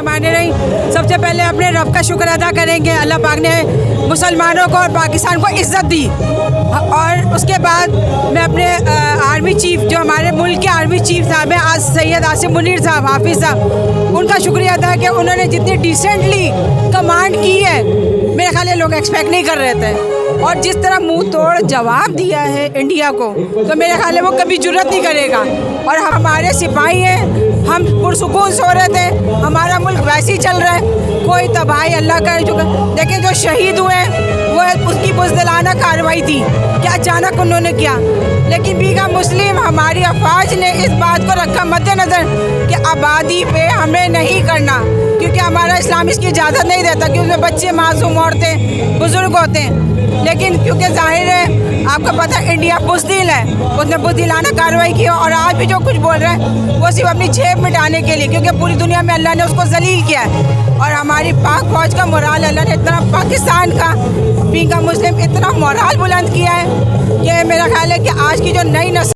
बिस्मिल्लाहिर्रहमानिर्रहीम। सबसे पहले अपने रब का शुक्र अदा करेंगे। अल्लाह पाक ने मुसलमानों को और पाकिस्तान को इज़्ज़त दी। और उसके बाद मैं अपने आर्मी चीफ, जो हमारे मुल्क के आर्मी चीफ साहब हैं, आज सैयद आसिम मुनीर साहब, हाफिज़ साहब, उनका शुक्रिया अदा कि उन्होंने जितनी डिसेंटली कमांड की है, मेरे ख्याल में लोग एक्सपेक्ट नहीं कर रहे थे। और जिस तरह मुंह तोड़ जवाब दिया है इंडिया को, तो मेरे ख्याल में वो कभी जुर्रत नहीं करेगा। और हमारे सिपाही हैं, हम पुरसुकून सो रहे थे, हमारा मुल्क वैसे ही चल रहा है, कोई तबाही अल्लाह का देखिए जो शहीद हुए वो उसकी बुज़दिलाना कार्रवाई थी कि अचानक उन्होंने किया। लेकिन बीघा मुस्लिम हमारी अफवाज ने इस बात को रखा मद्देनज़र कि आबादी पे हमें नहीं करना, क्योंकि हमारा इस्लाम इसकी इजाज़त नहीं देता कि उसमें बच्चे, मासूम औरतें, बुज़ुर्ग होते हैं। लेकिन क्योंकि ज़ाहिर है आपको पता है इंडिया बुज़दिल है, उसने बुज़दिलाना कार्रवाई की। और आज भी जो कुछ बोल रहे हैं वो सिर्फ अपनी जेब मिटाने के लिए, क्योंकि पूरी दुनिया में अल्लाह ने उसको जलील किया है। और हमारी पाक फौज का मोराल अल्लाह ने इतना, पाकिस्तान का बीघा मुस्लिम इतना मोराल बुलंद किया है कि मेरा ख्याल है कि आज की जो नई नस्ल